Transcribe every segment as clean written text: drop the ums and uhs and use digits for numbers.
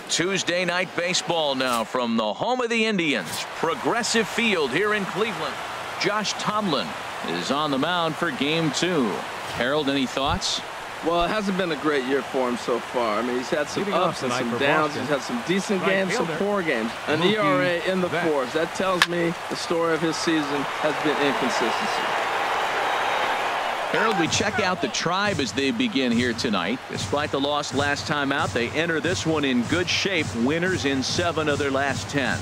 Tuesday night baseball now from the home of the Indians, Progressive Field here in Cleveland. Josh Tomlin is on the mound for game 2. Harold, any thoughts? Well, it hasn't been a great year for him so far. I mean, he's had some ups and some downs. He's had some decent games, some poor games. An ERA in the 4s. That tells me the story of his season has been inconsistency. Harold, we check out the Tribe as they begin here tonight. Despite the loss last time out, they enter this one in good shape. Winners in 7 of their last 10.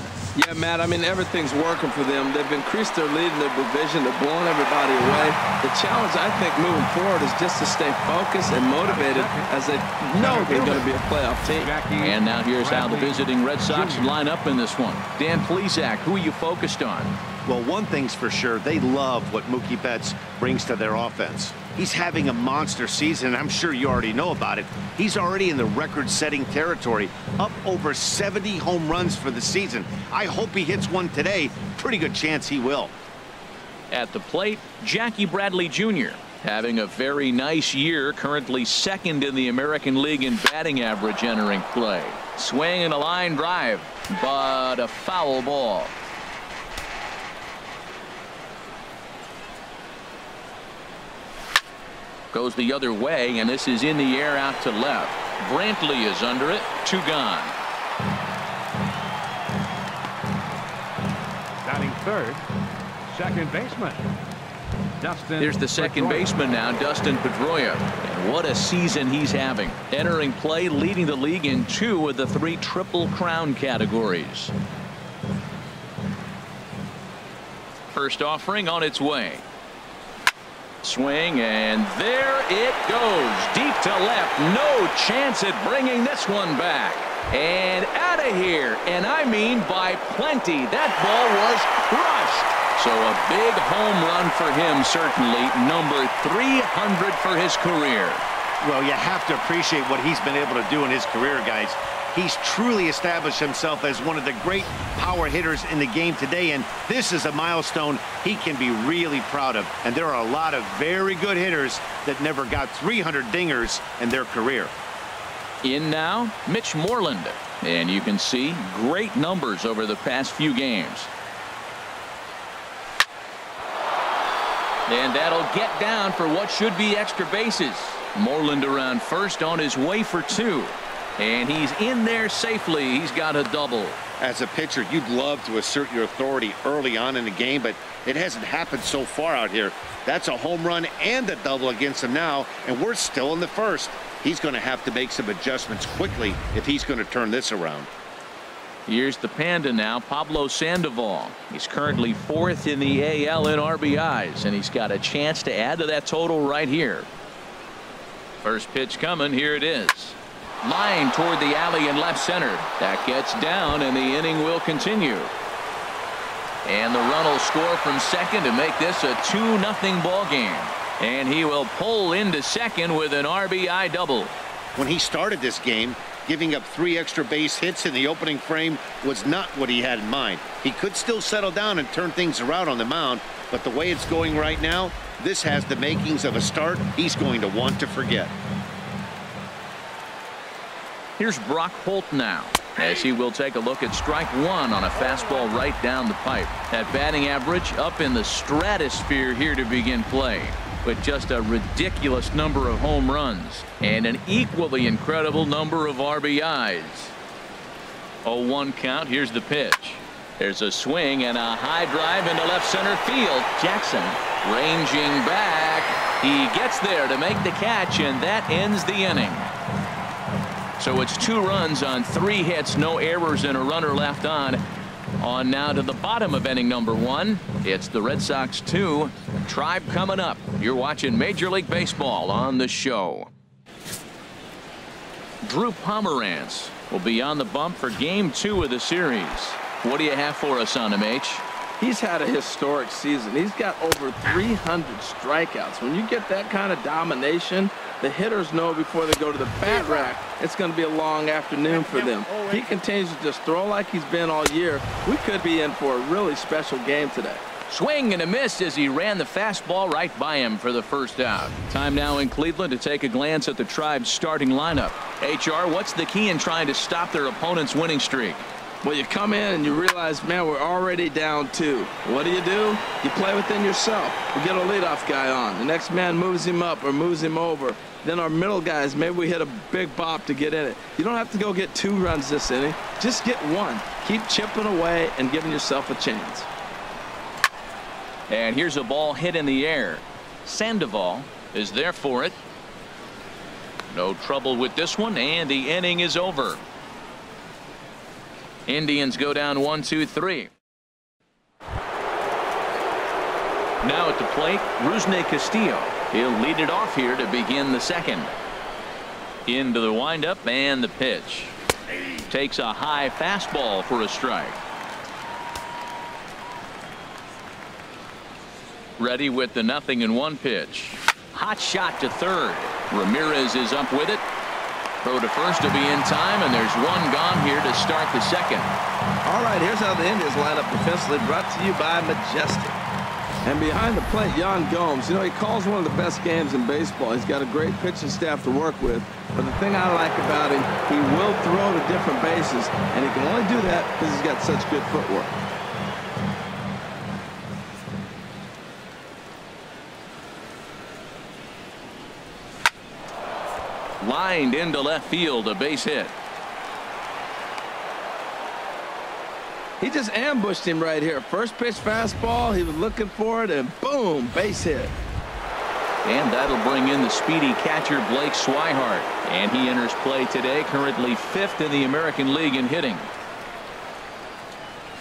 Yeah, Matt, I mean, everything's working for them. They've increased their lead in their division. They're blowing everybody away. The challenge, I think, moving forward is just to stay focused and motivated as they know they're going to be a playoff team. And now here's how the visiting Red Sox line up in this one. Dan Plesac, who are you focused on? Well, one thing's for sure, they love what Mookie Betts brings to their offense. He's having a monster season, and I'm sure you already know about it. He's already in the record-setting territory, up over 70 home runs for the season. I hope he hits one today. Pretty good chance he will. At the plate, Jackie Bradley Jr. having a very nice year, currently 2nd in the American League in batting average entering play. Swing and a line drive, but a foul ball. Goes the other way, and this is in the air out to left. Brantley is under it. 2 gone. Batting third, second baseman Dustin. Here's the second baseman now, Dustin Pedroia. And what a season he's having. Entering play, leading the league in 2 of the 3 Triple Crown categories. First offering on its way. Swing, and there it goes. Deep to left. No chance at bringing this one back. And out of here. And I mean by plenty. That ball was crushed. So a big home run for him, certainly. Number 300 for his career. Well, you have to appreciate what he's been able to do in his career, guys. He's truly established himself as one of the great power hitters in the game today, and this is a milestone he can be really proud of. And there are a lot of very good hitters that never got 300 dingers in their career. In now, Mitch Moreland. And you can see great numbers over the past few games. And that'll get down for what should be extra bases. Moreland around first on his way for 2. And he's in there safely. He's got a double. As a pitcher, you'd love to assert your authority early on in the game, but it hasn't happened so far out here. That's a home run and a double against him now, and we're still in the first. He's going to have to make some adjustments quickly if he's going to turn this around. Here's the Panda now, Pablo Sandoval. He's currently 4th in the AL in RBIs, and he's got a chance to add to that total right here. First pitch coming. Here it is. Line toward the alley in left center. That gets down, and the inning will continue. And the run will score from second to make this a 2-0 ball game. And he will pull into second with an RBI double. When he started this game, giving up 3 extra base hits in the opening frame was not what he had in mind. He could still settle down and turn things around on the mound, but the way it's going right now, this has the makings of a start he's going to want to forget. Here's Brock Holt now, as he will take a look at strike 1 on a fastball right down the pipe. That batting average up in the stratosphere here to begin play, with just a ridiculous number of home runs and an equally incredible number of RBIs. 0-1 count. Here's the pitch. There's a swing and a high drive into left center field. Jackson ranging back. He gets there to make the catch, and that ends the inning. So it's 2 runs on 3 hits, no errors, and a runner left on. On now to the bottom of inning number 1. It's the Red Sox 2. Tribe coming up. You're watching Major League Baseball on the show. Drew Pomeranz will be on the bump for game 2 of the series. What do you have for us on him, H? He's had a historic season. He's got over 300 strikeouts. When you get that kind of domination, the hitters know before they go to the bat rack, it's going to be a long afternoon for them. He continues to just throw like he's been all year. We could be in for a really special game today. Swing and a miss as he ran the fastball right by him for the first out. Time now in Cleveland to take a glance at the Tribe's starting lineup. HR, what's the key in trying to stop their opponent's winning streak? Well, you come in and you realize, man, we're already down 2. What do? You play within yourself. We get a leadoff guy on. The next man moves him up or moves him over. Then our middle guys, maybe we hit a big bop to get in it. You don't have to go get 2 runs this inning. Just get 1. Keep chipping away and giving yourself a chance. And here's a ball hit in the air. Sandoval is there for it. No trouble with this one, and the inning is over. Indians go down 1-2-3. Now at the plate, Rusney Castillo. He'll lead it off here to begin the second. Into the windup and the pitch. Takes a high fastball for a strike. Ready with the 0-1 pitch. Hot shot to third. Ramirez is up with it. Throw to first to be in time, and there's one gone here to start the second. All right, here's how the Indians line up defensively, brought to you by Majestic. And behind the plate, Yan Gomes. You know, he calls one of the best games in baseball. He's got a great pitching staff to work with. But the thing I like about him, he will throw to different bases, and he can only do that because he's got such good footwork. Lined into left field, a base hit. He just ambushed him right here. First pitch fastball, he was looking for it, and boom, base hit. And that'll bring in the speedy catcher Blake Swihart. And he enters play today, currently 5th in the American League in hitting.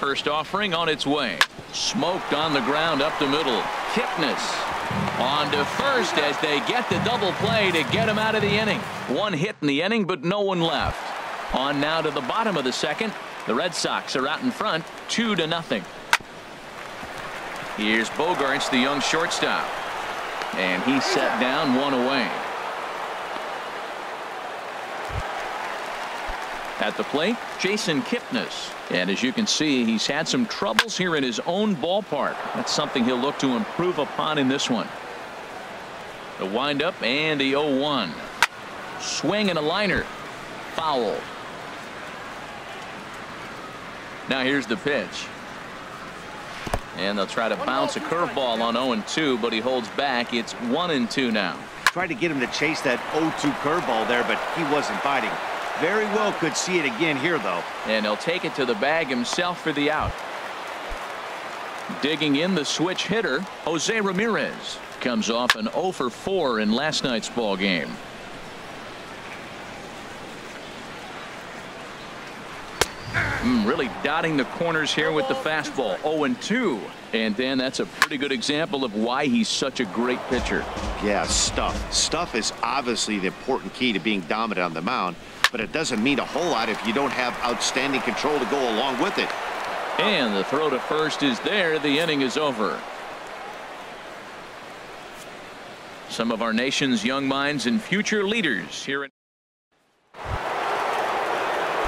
First offering on its way. Smoked on the ground up the middle. Kipnis on to first as they get the double play to get him out of the inning. 1 hit in the inning, but no one left. On now to the bottom of the second. The Red Sox are out in front, 2-0. Here's Bogaerts, the young shortstop. And he's set down 1 away. At the plate, Jason Kipnis. And as you can see, he's had some troubles here in his own ballpark. That's something he'll look to improve upon in this one. The windup and the 0-1. Swing and a liner. Foul. Now here's the pitch. And they'll try to bounce a curveball on 0-2, but he holds back. It's 1-2 now. Tried to get him to chase that 0-2 curveball there, but he wasn't biting. Very well could see it again here, though. And he'll take it to the bag himself for the out. Digging in the switch hitter, Jose Ramirez. Comes off an 0-for-4 in last night's ball game. Really dotting the corners here with the fastball. 0-2. And Dan, that's a pretty good example of why he's such a great pitcher. Yeah, stuff. Stuff is obviously the important key to being dominant on the mound, but it doesn't mean a whole lot if you don't have outstanding control to go along with it. And the throw to first is there. The inning is over. Some of our nation's young minds and future leaders here in.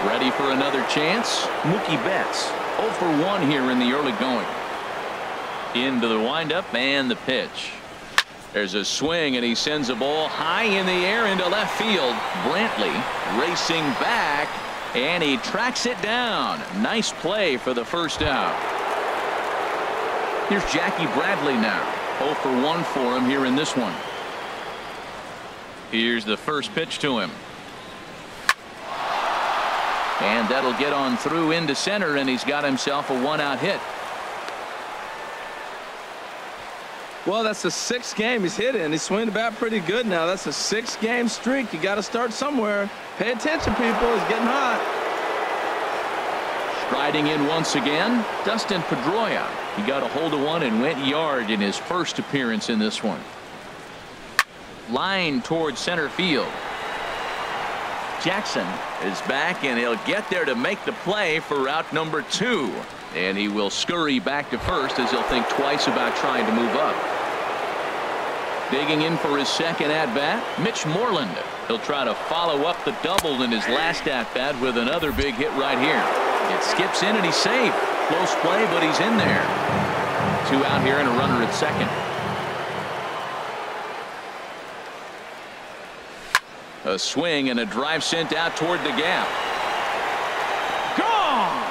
Ready for another chance? Mookie Betts 0-for-1 here in the early going. Into the windup and the pitch. There's a swing and he sends a ball high in the air into left field. Brantley racing back and he tracks it down. Nice play for the first out. Here's Jackie Bradley now. 0-for-1 for him here in this one. Here's the first pitch to him. And that'll get on through into center, and he's got himself a 1-out hit. Well, that's the 6th game he's hit in. He's swinging the bat pretty good now. That's a 6-game streak. You got to start somewhere. Pay attention, people. He's getting hot. Striding in once again, Dustin Pedroia. He got a hold of one and went yard in his first appearance in this one. Line towards center field. Jackson is back, and he'll get there to make the play for route number 2. And he will scurry back to first as he'll think twice about trying to move up. Digging in for his second at-bat, Mitch Moreland. He'll try to follow up the double in his last at-bat with another big hit right here. It skips in and he's safe. Close play, but he's in there. Two out here and a runner at second. A swing and a drive sent out toward the gap. Gone!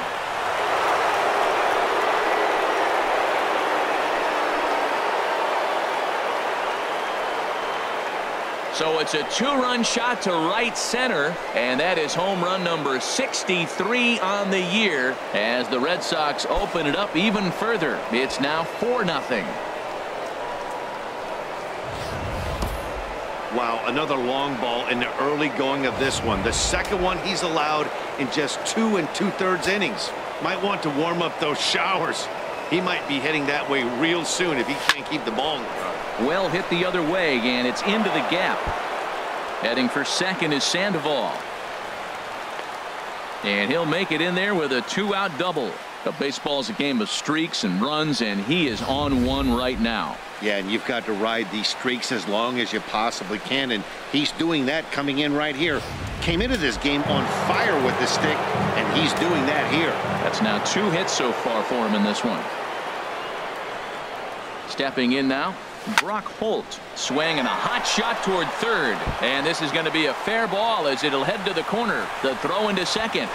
So it's a two-run shot to right center, and that is home run number 63 on the year as the Red Sox open it up even further. It's now 4-0. Wow, another long ball in the early going of this one. The second one he's allowed in just 2 2/3 innings. Might want to warm up those showers. He might be heading that way real soon if he can't keep the ball. Well hit the other way, and it's into the gap. Heading for second is Sandoval. And he'll make it in there with a 2-out double. But baseball is a game of streaks and runs, and he is on one right now. Yeah, and you've got to ride these streaks as long as you possibly can, and he's doing that coming in right here. Came into this game on fire with the stick, and he's doing that here. That's now 2 hits so far for him in this one. Stepping in now, Brock Holt. Swing and a hot shot toward third. And this is going to be a fair ball as it'll head to the corner. The throw into second.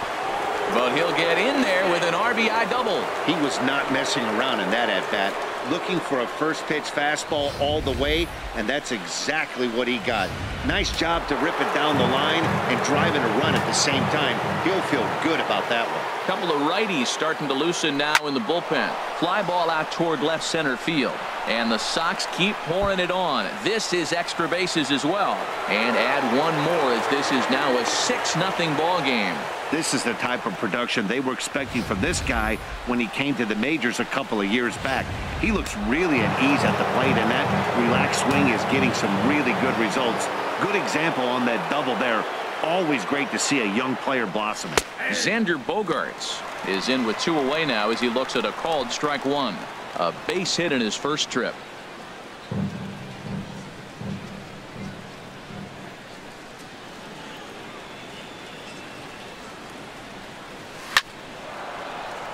But he'll get in there with an RBI double. He was not messing around in that at-bat. Looking for a first pitch fastball all the way, and that's exactly what he got. Nice job to rip it down the line and driving a run at the same time. He'll feel good about that one. Couple of righties starting to loosen now in the bullpen. Fly ball out toward left center field. And the Sox keep pouring it on. This is extra bases as well. And add one more as this is now a 6-0 ball game. This is the type of production they were expecting from this guy when he came to the majors a couple of years back. He looks really at ease at the plate, and that relaxed swing is getting some really good results. Good example on that double there. Always great to see a young player blossoming. Xander Bogaerts is in with 2 away now as he looks at a called strike 1. A base hit in his first trip.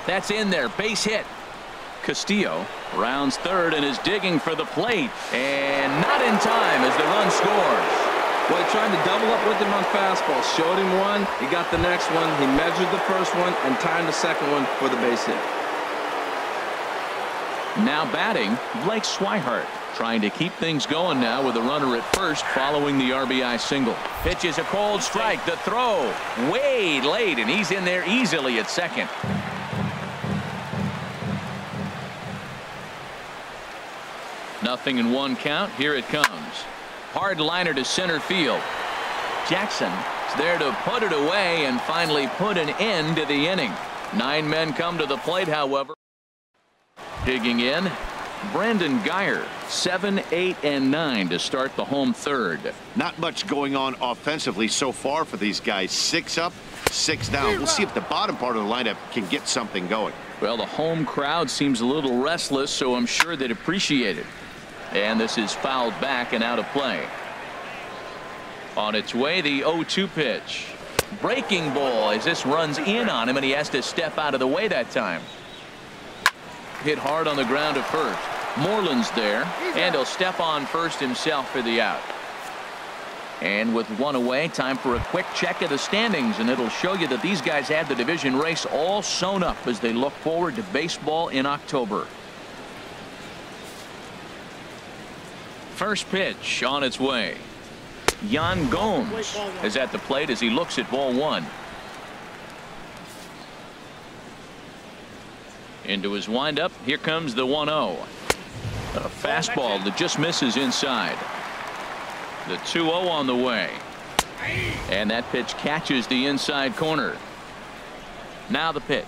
That's in there. Base hit. Castillo rounds third and is digging for the plate. And not in time as the run scores. Well, he tried to double up with him on fastball. Showed him one. He got the next one. He measured the first one and timed the second one for the base hit. Now batting, Blake Swihart. Trying to keep things going now with a runner at first following the RBI single. Pitches a cold strike. The throw way late, and he's in there easily at second. Nothing in 1 count. Here it comes. Hard liner to center field. Jackson is there to put it away and finally put an end to the inning. 9 men come to the plate, however. Digging in, Brandon Guyer. 7, 8, and 9 to start the home third. Not much going on offensively so far for these guys. 6 up, 6 down. We'll see if the bottom part of the lineup can get something going. Well, the home crowd seems a little restless, so I'm sure they'd appreciate it. And this is fouled back and out of play. On its way, the 0-2 pitch. Breaking ball as this runs in on him, and he has to step out of the way that time. Hit hard on the ground at first. Moreland's there, and he'll step on first himself for the out. And with 1 away, time for a quick check of the standings, and it'll show you that these guys had the division race all sewn up as they look forward to baseball in October. First pitch on its way. Yan Gomes is at the plate as he looks at ball 1. Into his windup. Here comes the 1-0. A fastball that just misses inside. The 2-0 on the way. And that pitch catches the inside corner. Now the pitch.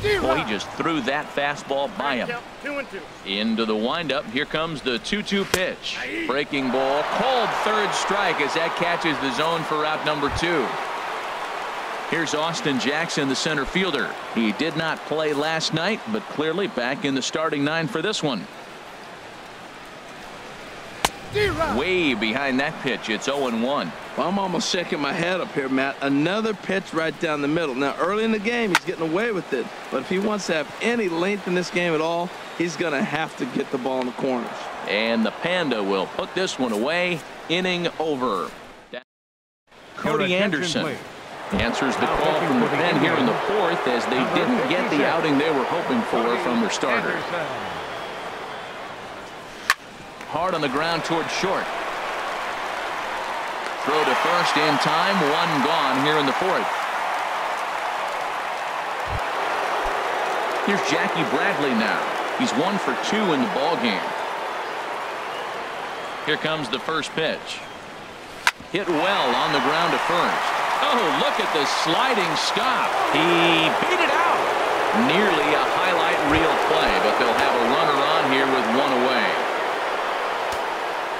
Boy, he just threw that fastball by him. 2-2. Into the windup. Here comes the 2-2 pitch. Breaking ball. Called third strike as that catches the zone for out number 2. Here's Austin Jackson, the center fielder. He did not play last night, but clearly back in the starting 9 for this one. Way behind that pitch. It's 0-1. Well, I'm almost shaking my head up here, Matt. Another pitch right down the middle. Now, early in the game, he's getting away with it. But if he wants to have any length in this game at all, he's going to have to get the ball in the corners. And the Panda will put this one away. Inning over. Cody Anderson answers the call from the pen here in the fourth, as they didn't get the outing they were hoping for from their starter. Hard on the ground towards short. Throw to first in time. One gone here in the fourth. Here's Jackie Bradley now. He's 1 for 2 in the ball game. Here comes the first pitch. Hit well on the ground to first. Oh, look at the sliding stop. He beat it out. Nearly a highlight reel play, but they'll have a runner on here with one away.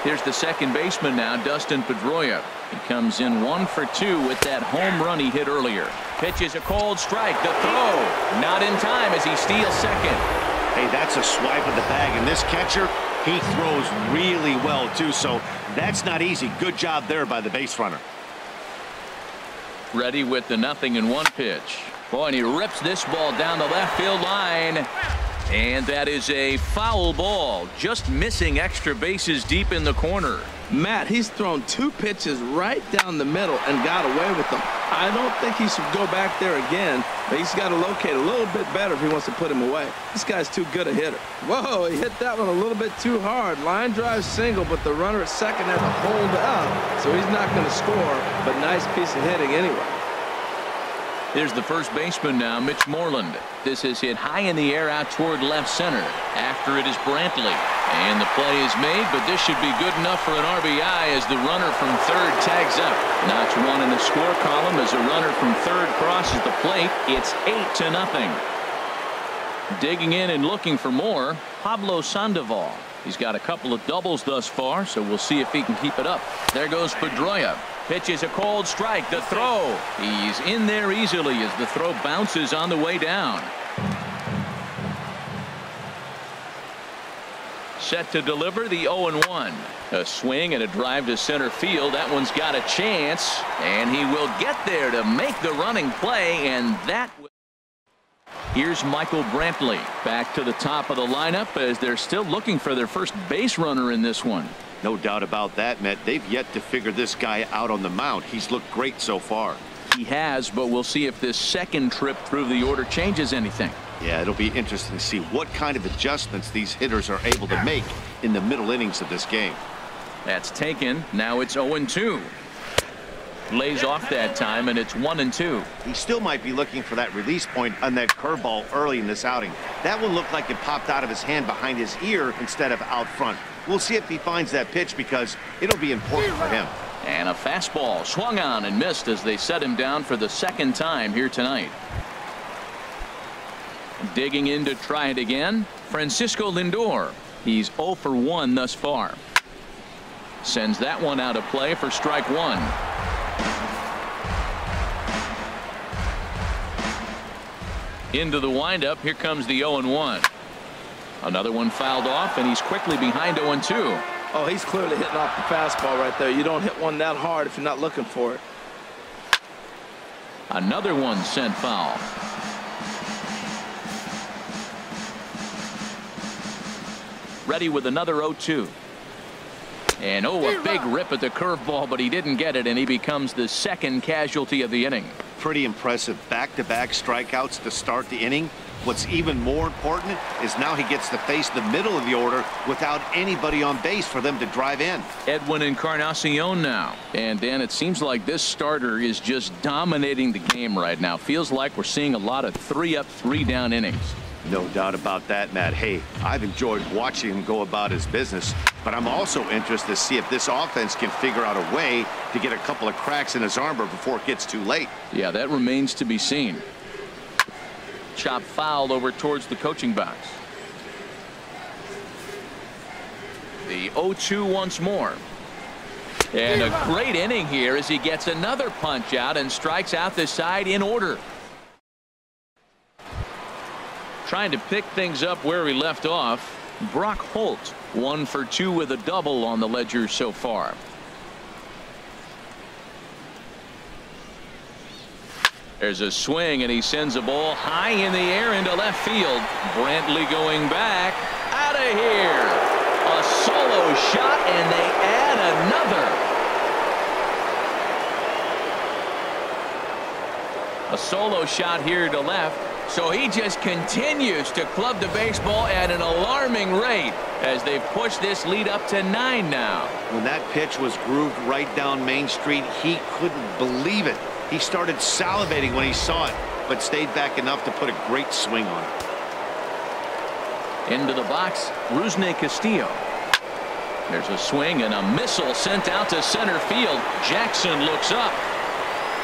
Here's the second baseman now, Dustin Pedroia. He comes in 1 for 2 with that home run he hit earlier. Pitches a cold strike. The throw. Not in time as he steals second. Hey, that's a swipe of the bag, and this catcher, he throws really well too, so that's not easy. Good job there by the base runner. Ready with the 0-1 pitch. Boy, and he rips this ball down the left field line. And that is a foul ball, just missing extra bases deep in the corner. Matt, he's thrown 2 pitches right down the middle and got away with them. I don't think he should go back there again, but he's got to locate a little bit better if he wants to put him away. This guy's too good a hitter. Whoa, he hit that one a little bit too hard. Line drive single, but the runner at second had to hold up, so he's not going to score, but nice piece of hitting anyway. Here's the first baseman now, Mitch Moreland. This is hit high in the air out toward left center. After it is Brantley. And the play is made, but this should be good enough for an RBI as the runner from third tags up. Notch 1 in the score column as a runner from third crosses the plate. It's 8-0. Digging in and looking for more, Pablo Sandoval. He's got a couple of doubles thus far, so we'll see if he can keep it up. There goes Pedroia. Pitches a cold strike. The throw. He's in there easily as the throw bounces on the way down. Set to deliver the 0-1. A swing and a drive to center field. That one's got a chance, and he will get there to make the running play, and that. Here's Michael Brantley back to the top of the lineup as they're still looking for their first base runner in this one. No doubt about that, Matt. They've yet to figure this guy out on the mound. He's looked great so far. He has, but we'll see if this second trip through the order changes anything. Yeah, it'll be interesting to see what kind of adjustments these hitters are able to make in the middle innings of this game. That's taken. Now it's 0-2. Lays off that time, and it's 1-2. He still might be looking for that release point on that curveball early in this outing. That one looked like it popped out of his hand behind his ear instead of out front. We'll see if he finds that pitch because it'll be important for him. And a fastball swung on and missed as they set him down for the second time here tonight. Digging in to try it again, Francisco Lindor. He's 0 for 1 thus far. Sends that one out of play for strike 1. Into the windup. Here comes the 0-1. Another one fouled off, and he's quickly behind 0-2. Oh, he's clearly hitting off the fastball right there. You don't hit one that hard if you're not looking for it. Another one sent foul. Ready with another 0-2. And a big rip at the curveball, but he didn't get it, and he becomes the second casualty of the inning. Pretty impressive back-to-back strikeouts to start the inning. What's even more important is now he gets to face the middle of the order without anybody on base for them to drive in. Edwin Encarnacion now. And Dan, it seems like this starter is just dominating the game right now. Feels like we're seeing a lot of 3-up, 3-down innings. No doubt about that, Matt. Hey, I've enjoyed watching him go about his business, but I'm also interested to see if this offense can figure out a way to get a couple of cracks in his armor before it gets too late. Yeah, that remains to be seen. Chop foul over towards the coaching box. The 0-2 once more. And a great inning here as he gets another punch out and strikes out the side in order. Trying to pick things up where we left off. Brock Holt 1 for 2 with a double on the ledger so far. There's a swing, and he sends a ball high in the air into left field. Brantley going back. Out of here. A solo shot, and they add another. A solo shot here to left. So he just continues to club the baseball at an alarming rate as they've pushed this lead up to 9 now. When that pitch was grooved right down Main Street, he couldn't believe it. He started salivating when he saw it, but stayed back enough to put a great swing on it. Into the box, Rusney Castillo. There's a swing and a missile sent out to center field. Jackson looks up.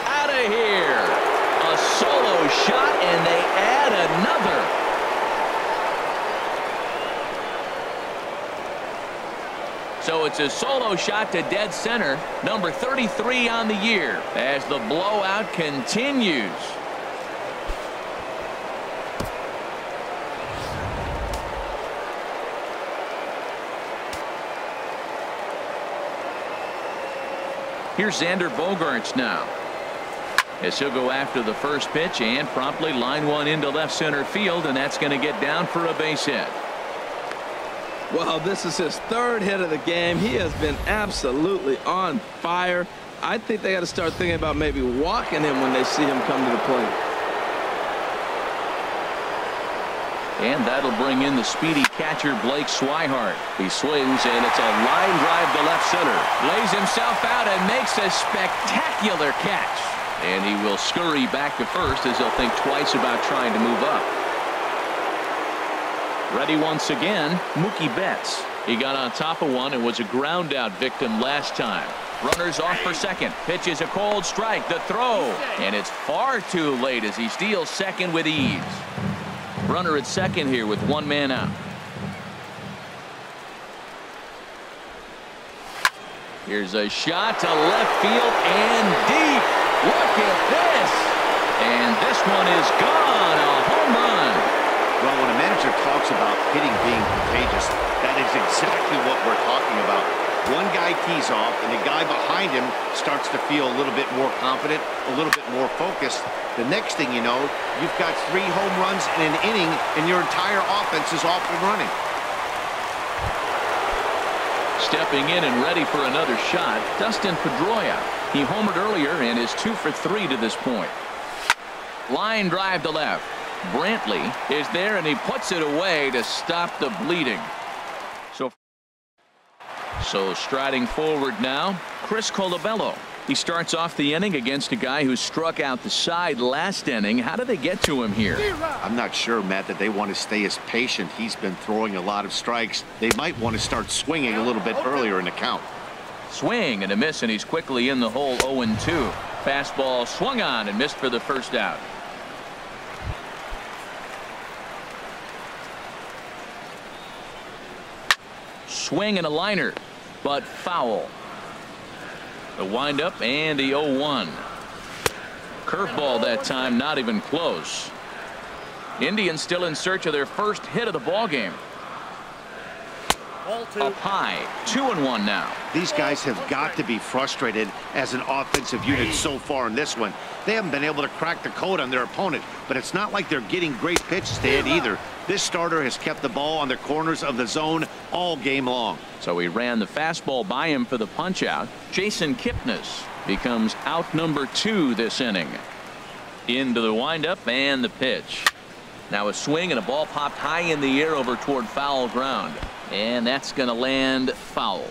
Out of here. A solo shot, and they add another. So it's a solo shot to dead center, number 33 on the year, as the blowout continues. Here's Xander Bogaerts now, as he'll go after the first pitch and promptly line one into left center field, and that's going to get down for a base hit. Well, this is his third hit of the game. He has been absolutely on fire. I think they got to start thinking about maybe walking him when they see him come to the plate. And that'll bring in the speedy catcher Blake Swihart. He swings, and it's a line drive to left center. Lays himself out and makes a spectacular catch. And he will scurry back to first as he'll think twice about trying to move up. Ready once again, Mookie Betts. He got on top of one and was a ground out victim last time. Runners off for second. Pitch is a cold strike. The throw. And it's far too late as he steals second with ease. Runner at second here with one man out. Here's a shot to left field and deep. Look at this. And this one is gone. A home run. Well, when a manager talks about hitting being contagious, that is exactly what we're talking about. One guy tees off, and the guy behind him starts to feel a little bit more confident, a little bit more focused. The next thing you know, you've got 3 home runs in an inning, and your entire offense is off and running. Stepping in and ready for another shot, Dustin Pedroia. He homered earlier and is 2 for 3 to this point. Line drive to left. Brantley is there, and he puts it away to stop the bleeding. So striding forward now, Chris Colabello. He starts off the inning against a guy who struck out the side last inning. How do they get to him here? I'm not sure, Matt, that they want to stay as patient. He's been throwing a lot of strikes. They might want to start swinging a little bit earlier in the count. Swing and a miss, and he's quickly in the hole. 0-2. Fastball swung on and missed for the first out. Swing and a liner, but foul. The windup and the 0-1. Curveball that time, not even close. Indians still in search of their first hit of the ball game. Up high, 2-1 now. These guys have got to be frustrated as an offensive unit so far in this one. They haven't been able to crack the code on their opponent, but it's not like they're getting great pitches to hit either. This starter has kept the ball on the corners of the zone all game long. So he ran the fastball by him for the punch out. Jason Kipnis becomes out number 2 this inning. Into the windup and the pitch. Now a swing and a ball popped high in the air over toward foul ground. And that's going to land foul.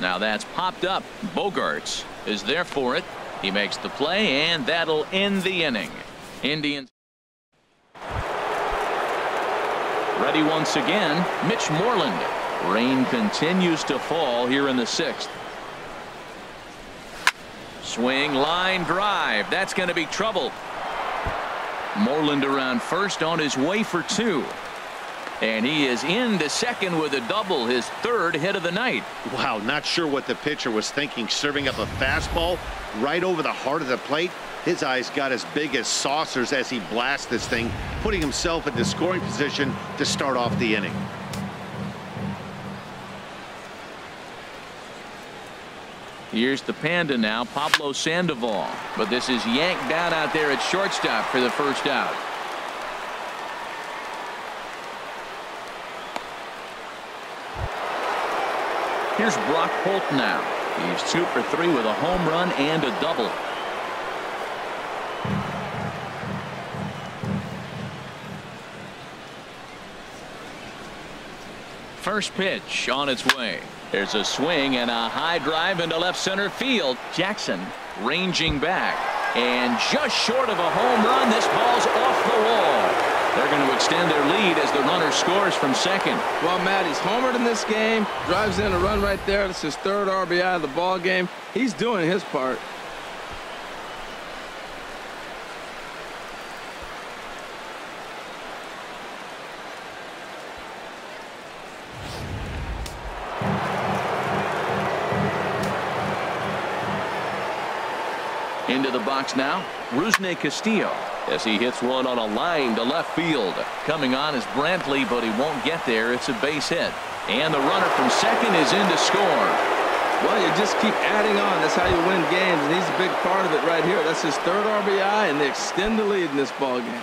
Now that's popped up. Bogaerts is there for it. He makes the play, and that'll end the inning. Indians ready once again. Mitch Moreland. Rain continues to fall here in the 6th. Swing, line drive. That's going to be trouble. Moreland around first on his way for 2. And he is into second with a double, his third hit of the night. Wow, not sure what the pitcher was thinking, serving up a fastball right over the heart of the plate. His eyes got as big as saucers as he blasts this thing, putting himself in the scoring position to start off the inning. Here's the Panda now, Pablo Sandoval. But this is yanked down out there at shortstop for the first out. Here's Brock Holt now. He's 2 for 3 with a home run and a double. First pitch on its way. There's a swing and a high drive into left center field. Jackson ranging back. And just short of a home run, this ball's off the wall. They're going to extend their lead as the runner scores from second. Well, Matt, he's homered in this game. Drives in a run right there. That's his third RBI of the ball game. He's doing his part. Into the box now, Rusney Castillo, as he hits one on a line to left field. Coming on is Brantley, but he won't get there. It's a base hit. And the runner from second is in to score. Well, you just keep adding on. That's how you win games, and he's a big part of it right here. That's his third RBI, and they extend the lead in this ball game.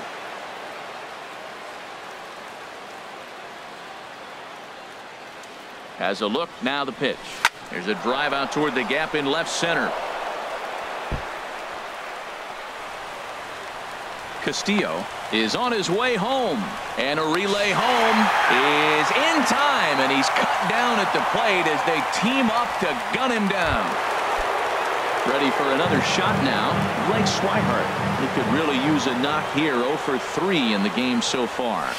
Has a look, now the pitch. There's a drive out toward the gap in left center. Castillo is on his way home, and a relay home is in time, and he's cut down at the plate as they team up to gun him down. Ready for another shot now, Blake Swihart. He could really use a knock here. 0 for 3 in the game so far.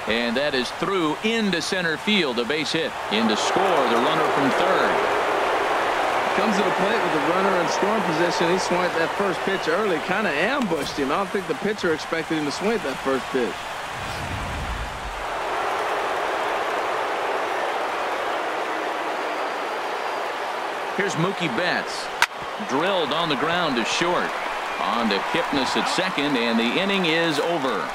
And that is through into center field, a base hit. In to score, the runner from third. Comes to the plate with the runner in scoring position. He swung at that first pitch early, kind of ambushed him. I don't think the pitcher expected him to swing at that first pitch. Here's Mookie Betts. Drilled on the ground to short. On to Kipnis at second, and the inning is over.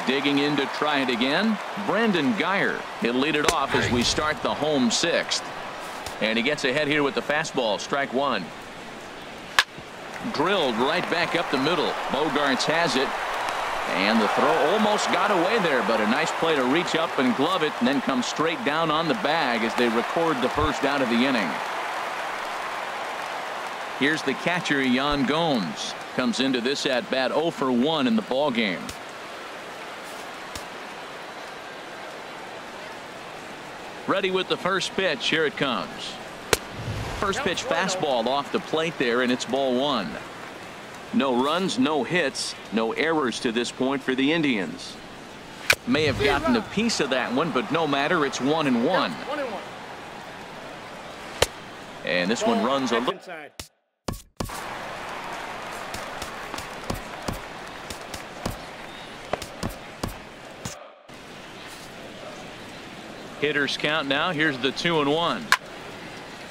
Digging in to try it again, Brandon Guyer. He'll lead it off as we start the home sixth. And he gets ahead here with the fastball, strike one. Drilled right back up the middle. Bogarts has it. And the throw almost got away there, but a nice play to reach up and glove it, and then come straight down on the bag as they record the first out of the inning. Here's the catcher, Yan Gomes. Comes into this at bat 0 for 1 in the ball game. Ready with the first pitch. Here it comes. First pitch fastball off the plate there, and it's ball one. No runs, no hits, no errors to this point for the Indians. May have gotten a piece of that one, but no matter. It's 1-1. And this one runs a little. Hitters count now. Here's the 2-1.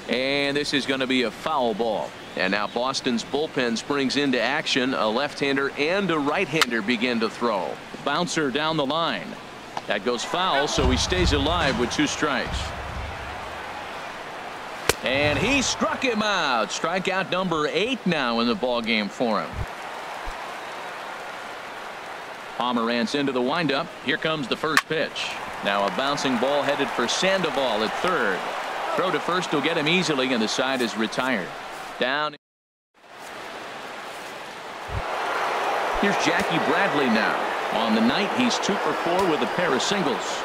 And this is going to be a foul ball. And now Boston's bullpen springs into action. A left-hander and a right-hander begin to throw. Bouncer down the line. That goes foul, so he stays alive with 2 strikes. And he struck him out. Strikeout number 8 now in the ball game for him. Pomeranz into the windup. Here comes the first pitch. Now a bouncing ball headed for Sandoval at third. Throw to first will get him easily, and the side is retired. Down. Here's Jackie Bradley now. On the night, he's 2 for 4 with a pair of singles.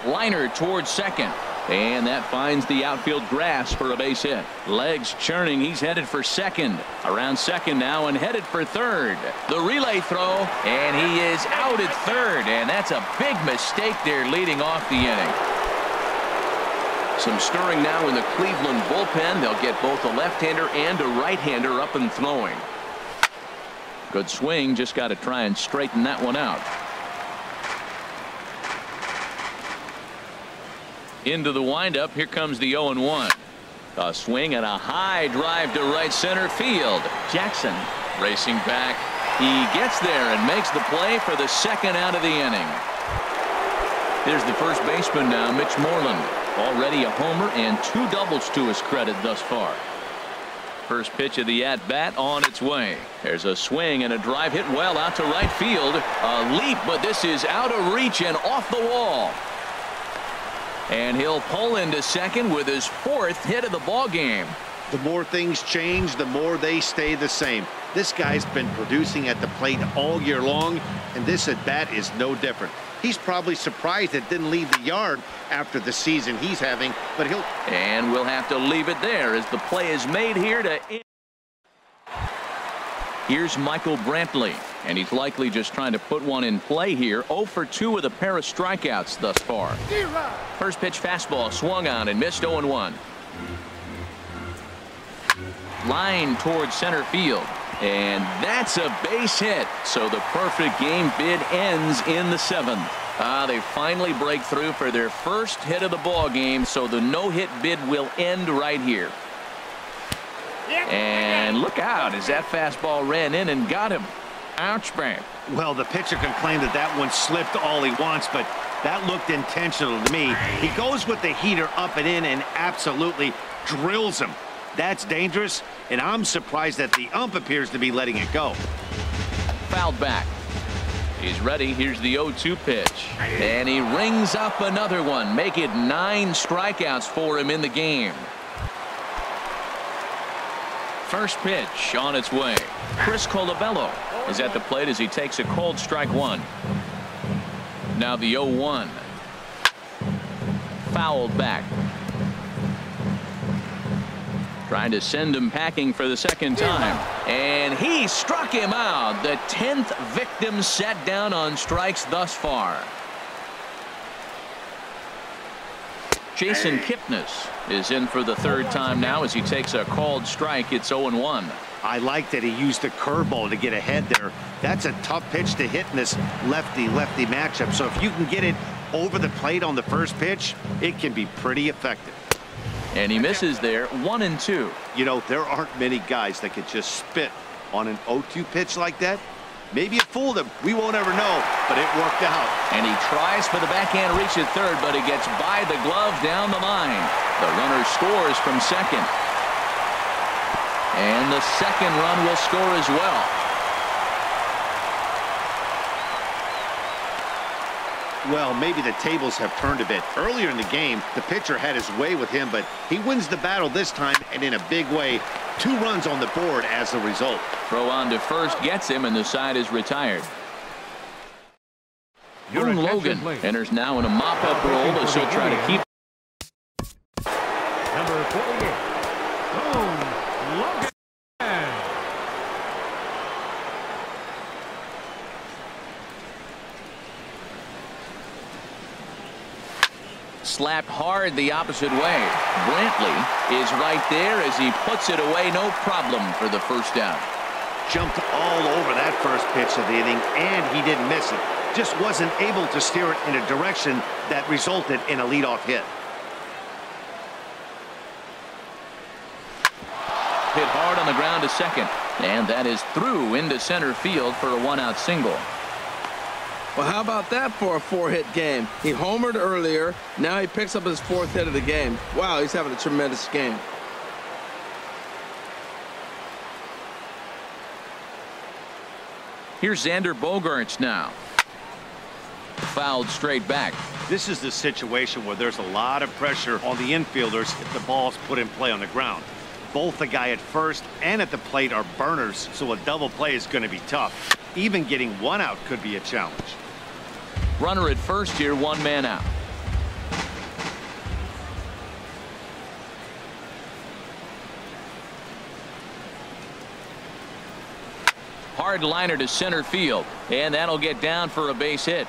Liner towards second. And that finds the outfield grass for a base hit. Legs churning. He's headed for second. Around second now and headed for third. The relay throw, and he is out at third. And that's a big mistake there leading off the inning. Some stirring now in the Cleveland bullpen. They'll get both a left-hander and a right-hander up and throwing. Good swing. Just got to try and straighten that one out. Into the windup. Here comes the 0-1. A swing and a high drive to right center field. Jackson racing back. He gets there and makes the play for the second out of the inning. Here's the first baseman now, Mitch Moreland. Already a homer and 2 doubles to his credit thus far. First pitch of the at-bat on its way. There's a swing and a drive hit well out to right field. A leap, but this is out of reach and off the wall. And he'll pull into second with his 4th hit of the ball game. The more things change, the more they stay the same. This guy's been producing at the plate all year long, and this at-bat is no different. He's probably surprised it didn't leave the yard after the season he's having, but he'll... And we'll have to leave it there as the play is made here to... Here's Michael Brantley, and he's likely just trying to put one in play here. 0 for 2 with a pair of strikeouts thus far. First pitch fastball swung on and missed. 0-1. Line towards center field, and that's a base hit. So the perfect game bid ends in the 7th. They finally break through for their first hit of the ball game, so the no-hit bid will end right here. And look out as that fastball ran in and got him. Ouch, man. Well, the pitcher can claim that that one slipped all he wants, but that looked intentional to me. He goes with the heater up and in and absolutely drills him. That's dangerous, and I'm surprised that the ump appears to be letting it go. Fouled back. He's ready. Here's the 0-2 pitch. And he rings up another one. Make it 9 strikeouts for him in the game. First pitch on its way. Chris Colabello is at the plate as he takes a cold strike 1. Now the 0-1. Fouled back. Trying to send him packing for the second time. And he struck him out. The 10th victim set down on strikes thus far. Jason Kipnis is in for the 3rd time now as he takes a called strike. It's 0-1. I like that he used the curveball to get ahead there. That's a tough pitch to hit in this lefty-lefty matchup. So if you can get it over the plate on the first pitch, it can be pretty effective. And he misses there. 1-2. You know, there aren't many guys that could just spit on an 0-2 pitch like that. Maybe it fooled him. We won't ever know, but it worked out. And he tries for the backhand reach at third, but he gets by the glove down the line. The runner scores from second. And the second run will score as well. Well, maybe the tables have turned a bit. Earlier in the game, the pitcher had his way with him, but he wins the battle this time, and in a big way. 2 runs on the board as a result. Throw on to first gets him, and the side is retired. Boone Logan enters now in a mop-up role as he'll try to keep. Number 48, Boone Logan. Slapped hard the opposite way. Brantley is right there as he puts it away. No problem for the first down. Jumped all over that first pitch of the inning, and he didn't miss it. Just wasn't able to steer it in a direction that resulted in a leadoff hit. Hit hard on the ground to second, and that is through into center field for a 1-out single. Well, how about that for a 4-hit game? He homered earlier. Now he picks up his 4th hit of the game. Wow, he's having a tremendous game. Here's Xander Bogaerts now. Fouled straight back. This is the situation where there's a lot of pressure on the infielders if the ball's put in play on the ground. Both the guy at first and at the plate are burners, so a double play is going to be tough. Even getting 1 out could be a challenge. Runner at first here, 1 man out. Hard liner to center field, and that'll get down for a base hit.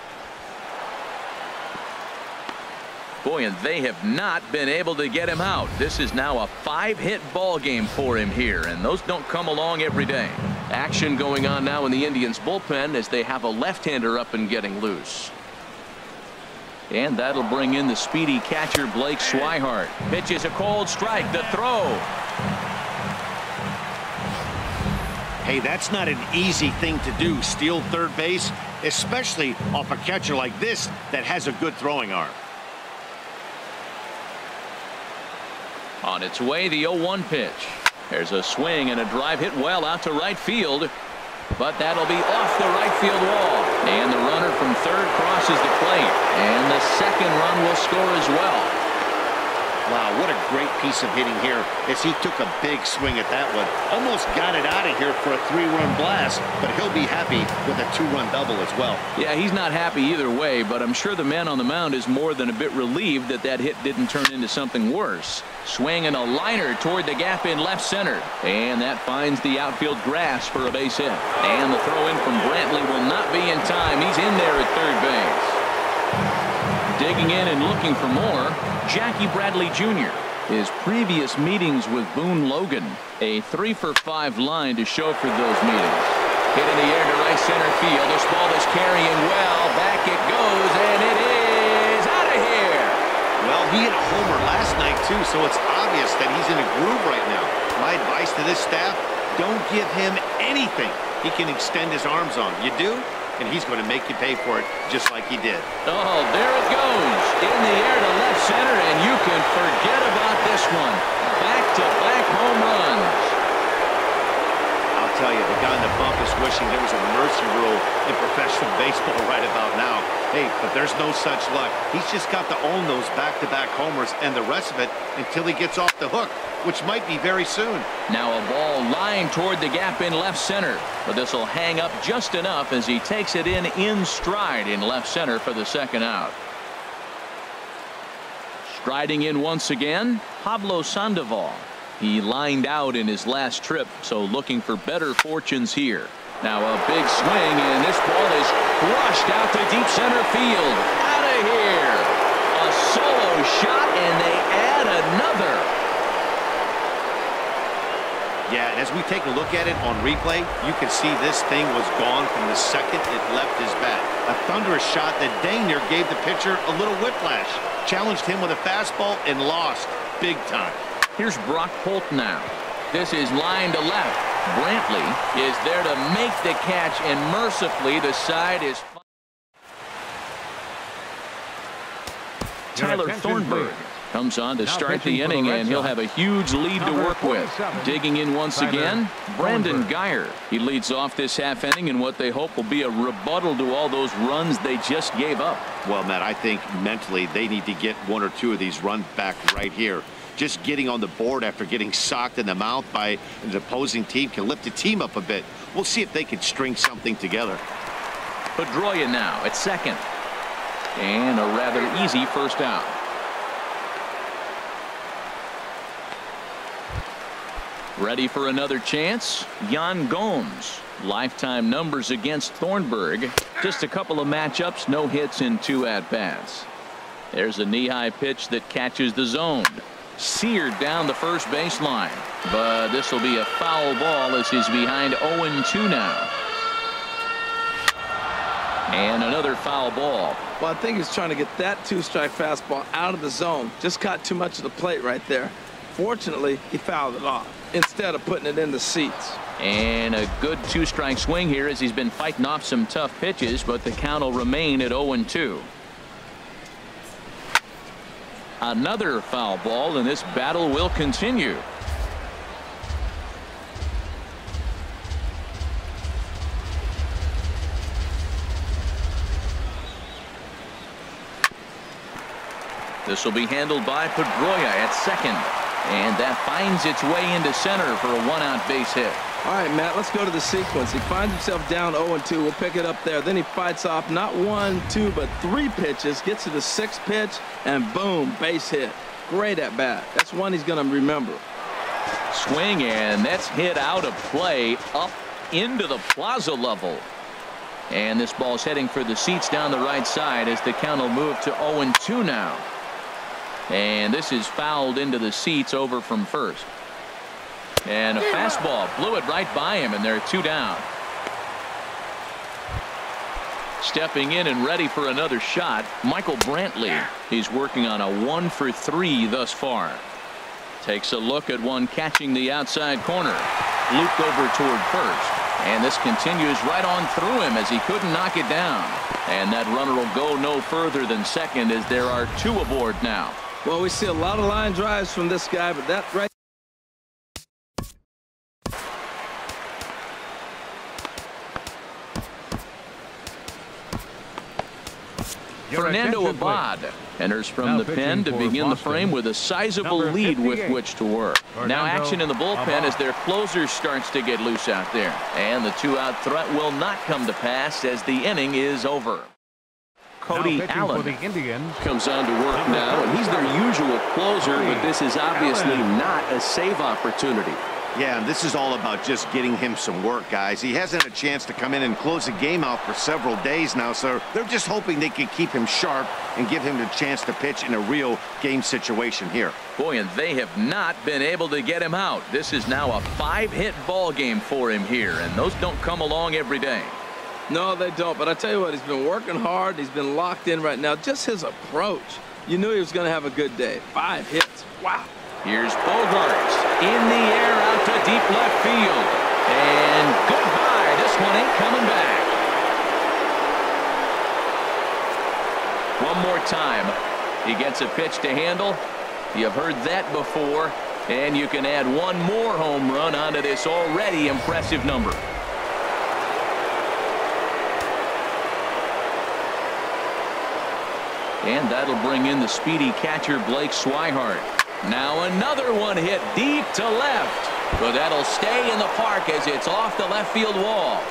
Boy, and they have not been able to get him out. This is now a 5-hit ball game for him here, and those don't come along every day. Action going on now in the Indians bullpen as they have a left-hander up and getting loose. And that'll bring in the speedy catcher Blake Swihart. Pitch is a cold strike. The throw. Hey, that's not an easy thing to do, steal third base, especially off a catcher like this that has a good throwing arm. On its way, the 0-1 pitch. There's a swing and a drive hit well out to right field. But that'll be off the right field wall. And the runner from third crosses the plate. And the second run will score as well. Wow, what a great piece of hitting here as he took a big swing at that one. Almost got it out of here for a 3-run blast, but he'll be happy with a 2-run double as well. Yeah, he's not happy either way, but I'm sure the man on the mound is more than a bit relieved that that hit didn't turn into something worse. Swinging a liner toward the gap in left center. And that finds the outfield grass for a base hit. And the throw in from Brantley will not be in time. He's in there at third base. Digging in and looking for more, Jackie Bradley Jr. His previous meetings with Boone Logan, a 3-for-5 line to show for those meetings. Hit in the air to right center field. This ball is carrying well. Back it goes, and it is out of here. Well, he hit a homer last night, too, so it's obvious that he's in a groove right now. My advice to this staff, don't give him anything he can extend his arms on. You do? And he's going to make you pay for it just like he did. Oh, there it goes. In the air to left center, and you can forget about this one. Back-to-back home runs. I'll tell you, the guy in the bump is wishing there was a mercy rule in professional baseball right about now. Hey, but there's no such luck. He's just got to own those back-to-back homers and the rest of it until he gets off the hook, which might be very soon. Now a ball lined toward the gap in left center, but this will hang up just enough as he takes it in stride in left center for the second out. Striding in once again, Pablo Sandoval. He lined out in his last trip, so looking for better fortunes here. Now a big swing, and this ball is crushed out to deep center field. Out of here. A solo shot, and they add another. Yeah, and as we take a look at it on replay, you can see this thing was gone from the second it left his bat. A thunderous shot that dang near gave the pitcher a little whiplash. Challenged him with a fastball and lost big time. Here's Brock Holt now. This is line to left. Brantley is there to make the catch, and mercifully the side is. Tyler Thornburg comes on to start the inning, and he'll have a huge lead to work with. Digging in once again, Brandon Guyer. He leads off this half inning in what they hope will be a rebuttal to all those runs they just gave up. Well, Matt, I think mentally they need to get 1 or 2 of these runs back right here. Just getting on the board after getting socked in the mouth by an opposing team can lift the team up a bit. We'll see if they can string something together. Pedroia now at second. And a rather easy first out. Ready for another chance? Yan Gomes. Lifetime numbers against Thornburg. Just a couple of matchups, no hits in 2 at-bats. There's a knee-high pitch that catches the zone. Seared down the first baseline, but this will be a foul ball as he's behind 0-2 now. And another foul ball. Well, I think he's trying to get that 2-strike fastball out of the zone. Just caught too much of the plate right there. Fortunately, he fouled it off instead of putting it in the seats. And a good 2-strike swing here as he's been fighting off some tough pitches, but the count will remain at 0-2. Another foul ball, and this battle will continue. This will be handled by Pedroia at second. And that finds its way into center for a 1-out base hit. All right, Matt, let's go to the sequence. He finds himself down 0-2. We'll pick it up there. Then he fights off not 1, 2, but 3 pitches, gets to the 6th pitch, and boom, base hit. Great at bat. That's one he's going to remember. Swing, and that's hit out of play up into the plaza level. And this ball's heading for the seats down the right side as the count will move to 0-2 now. And this is fouled into the seats over from first. And a fastball blew it right by him, and they're 2 down. Stepping in and ready for another shot, Michael Brantley. He's working on a 1 for 3 thus far. Takes a look at one catching the outside corner. Looped over toward first. And this continues right on through him as he couldn't knock it down. And that runner will go no further than second as there are 2 aboard now. Well, we see a lot of line drives from this guy, but that right. Fernando Abad enters from the pen to begin the frame with a sizable lead with which to work. Now action in the bullpen as their closer starts to get loose out there. And the 2-out threat will not come to pass as the inning is over. Cody Allen comes on to work now, and he's their usual closer, but this is obviously not a save opportunity. Yeah, and this is all about just getting him some work, guys. He hasn't had a chance to come in and close the game out for several days now, so they're just hoping they can keep him sharp and give him the chance to pitch in a real game situation here. Boy, and they have not been able to get him out. This is now a 5-hit ball game for him here, and those don't come along every day. No, they don't, but I tell you what, he's been working hard. He's been locked in right now. Just his approach. You knew he was going to have a good day. 5 hits. Wow. Here's Bogarts in the air out to deep left field. And goodbye. This one ain't coming back. One more time. He gets a pitch to handle. You've heard that before. And you can add one more home run onto this already impressive number. And that'll bring in the speedy catcher Blake Swihart. Now another one hit deep to left. But that'll stay in the park as it's off the left field wall.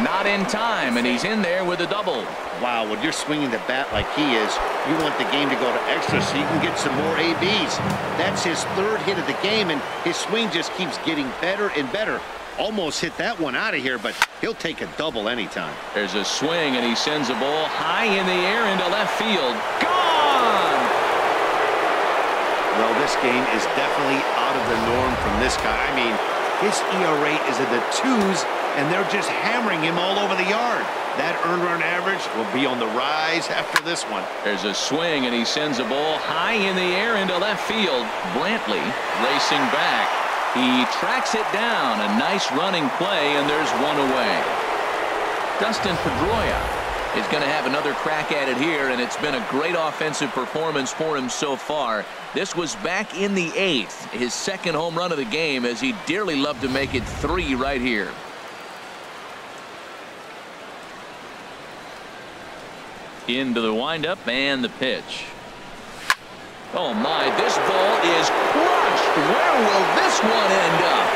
Not in time, and he's in there with a double. Wow, when you're swinging the bat like he is, you want the game to go to extra so you can get some more ABs. That's his 3rd hit of the game, and his swing just keeps getting better and better. Almost hit that one out of here, but he'll take a double anytime. There's a swing, and he sends a ball high in the air into left field. Gone! Well, this game is definitely out of the norm from this guy. I mean, his ERA is in the 2s, and they're just hammering him all over the yard. That earned run average will be on the rise after this one. There's a swing, and he sends a ball high in the air into left field. Brantley racing back. He tracks it down. A nice running play, and there's one away. Dustin Pedroia is going to have another crack at it here, and it's been a great offensive performance for him so far. This was back in the 8th, his 2nd home run of the game, as he'd dearly love to make it 3 right here. Into the windup and the pitch. Oh my, this ball is crushed. Where will this one end up?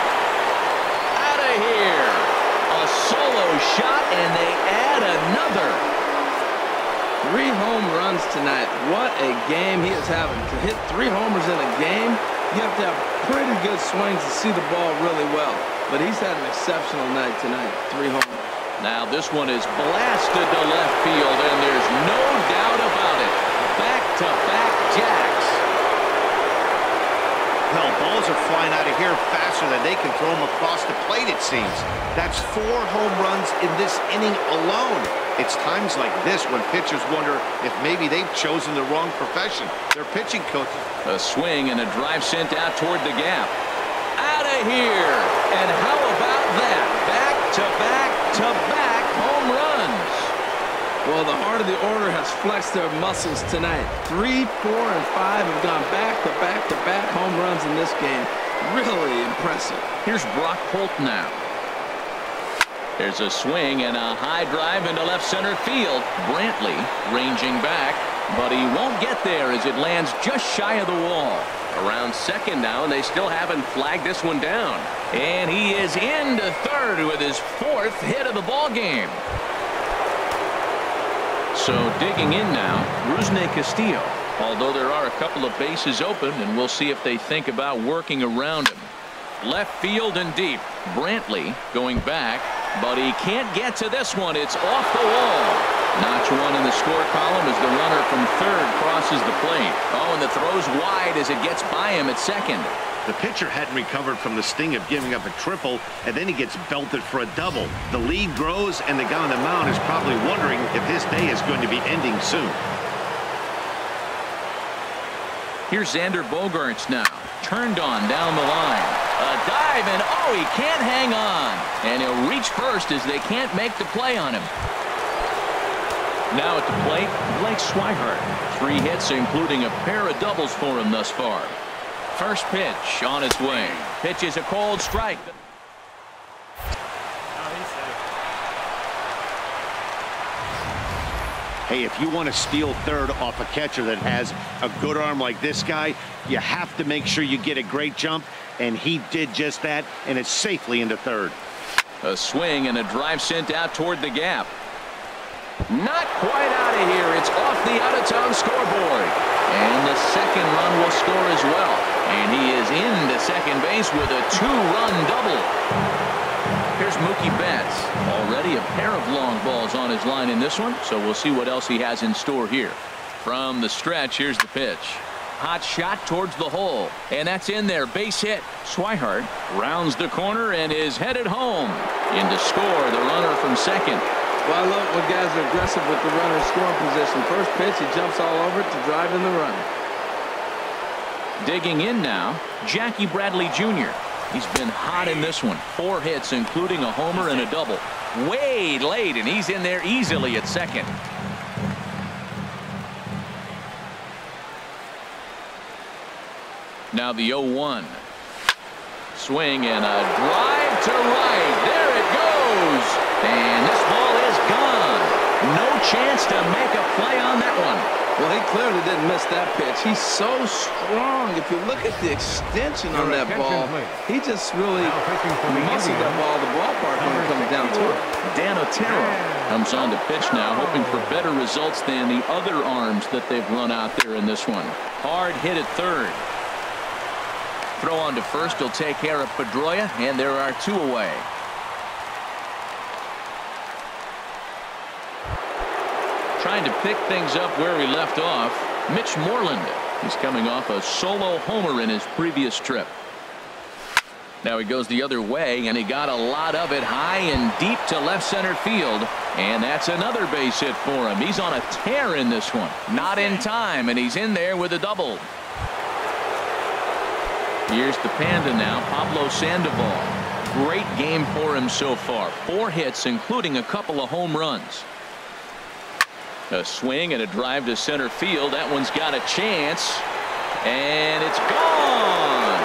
Out of here. A solo shot, and they add another. 3 home runs tonight. What a game he is having. To hit 3 homers in a game, you have to have pretty good swings to see the ball really well. But he's had an exceptional night tonight. 3 homers. Now this one is blasted to left field, and there's no doubt about it. Back-to-back jacks. Well, balls are flying out of here faster than they can throw them across the plate, it seems. That's 4 home runs in this inning alone. It's times like this when pitchers wonder if maybe they've chosen the wrong profession. They're pitching coaches. A swing and a drive sent out toward the gap. Out of here. And how about that? Back-to-back home runs. Well, the heart of the order has flexed their muscles tonight. 3, 4, and 5 have gone back-to-back home runs in this game. Really impressive. Here's Brock Holt now. There's a swing and a high drive into left center field. Brantley ranging back, but he won't get there as it lands just shy of the wall. Around second now, and they still haven't flagged this one down. And he is into third with his 4th hit of the ball game. So digging in now, Rusney Castillo. Although there are a couple of bases open, and we'll see if they think about working around him. Left field and deep. Brantley going back, but he can't get to this one. It's off the wall. Notch one in the score column as the runner from third crosses the plate. Oh, and the throw's wide as it gets by him at second. The pitcher hadn't recovered from the sting of giving up a triple, and then he gets belted for a double. The lead grows, and the guy on the mound is probably wondering if his day is going to be ending soon. Here's Xander Bogaerts now. Turned on down the line. A dive, and oh, he can't hang on. And he'll reach first as they can't make the play on him. Now at the plate, Blake Swihart. 3 hits, including a pair of doubles for him thus far. First pitch on its way. Pitch is a cold strike. Hey, if you want to steal third off a catcher that has a good arm like this guy, you have to make sure you get a great jump, and he did just that, and it's safely into third. A swing and a drive sent out toward the gap. Not quite out of here. It's off the out-of-town scoreboard. And the second run will score as well. And he is into second base with a 2-run double. Here's Mookie Betts. Already a pair of long balls on his line in this one, so we'll see what else he has in store here. From the stretch, here's the pitch. Hot shot towards the hole, and that's in there. Base hit. Swihart rounds the corner and is headed home. In to score the runner from second. Well, I love when guys are aggressive with the runner scoring position. First pitch, he jumps all over it to drive in the run. Digging in now, Jackie Bradley Jr. He's been hot in this one. 4 hits, including a homer and a double. Way late, and he's in there easily at second. Now the 0-1. Swing and a drive to right. There it goes. And this ball is gone. No chance to make a play on that one. Well, he clearly didn't miss that pitch. He's so strong. If you look at the extension on that ball, he just really muscled that ball to the ballpark when it comes down to it. Dan Otero comes on to pitch now, hoping for better results than the other arms that they've run out there in this one. Hard hit at third. Throw on to first. He'll take care of Pedroia, and there are 2 away. Trying to pick things up where he left off, Mitch Moreland. He's coming off a solo homer in his previous trip. Now he goes the other way, and he got a lot of it high and deep to left center field. And that's another base hit for him. He's on a tear in this one. Not in time, and he's in there with a double. Here's the Panda now, Pablo Sandoval. Great game for him so far. 4 hits, including a couple of home runs. A swing and a drive to center field. That one's got a chance, and it's gone.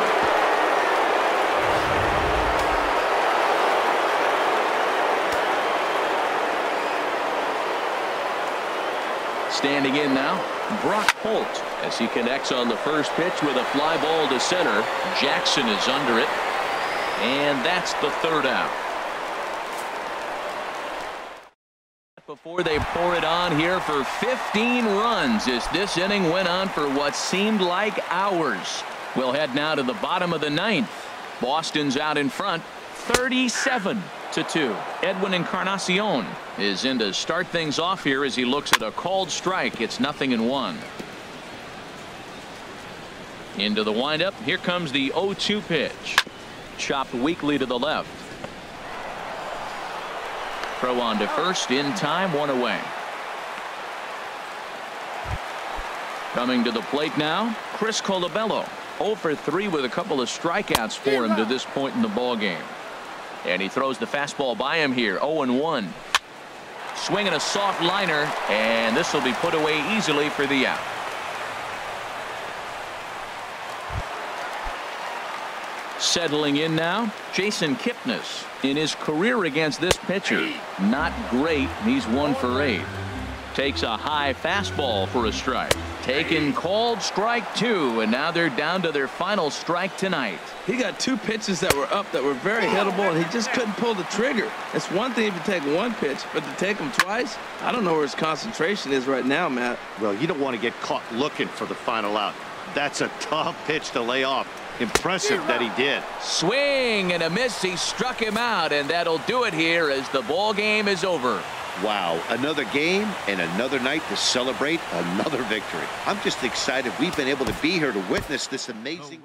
Standing in now, Brock Holt, as he connects on the first pitch with a fly ball to center. Jackson is under it, and that's the 3rd out. Before they pour it on here for 15 runs as this inning went on for what seemed like hours. We'll head now to the bottom of the 9th. Boston's out in front, 37-2. Edwin Encarnacion is in to start things off here as he looks at a called strike. It's 0-1. Into the windup. Here comes the 0-2 pitch. Chopped weakly to the left. Throw on to first in time, 1 away. Coming to the plate now, Chris Colabello. 0 for 3 with a couple of strikeouts for him to this point in the ball game. And he throws the fastball by him here. 0-1. Swinging a soft liner, and this will be put away easily for the out. Settling in now, Jason Kipnis. In his career against this pitcher, not great. He's 1 for 8. Takes a high fastball for a strike. Taken called strike 2, and now they're down to their final strike tonight. He got 2 pitches that were up that were very hittable, and he just couldn't pull the trigger. It's one thing if you take 1 pitch, but to take him twice, I don't know where his concentration is right now, Matt. Well, you don't want to get caught looking for the final out. That's a tough pitch to lay off. Impressive that he did. Swing and a miss. He struck him out, and that'll do it here as the ball game is over. Wow, another game and another night to celebrate another victory. I'm just excited we've been able to be here to witness this amazing...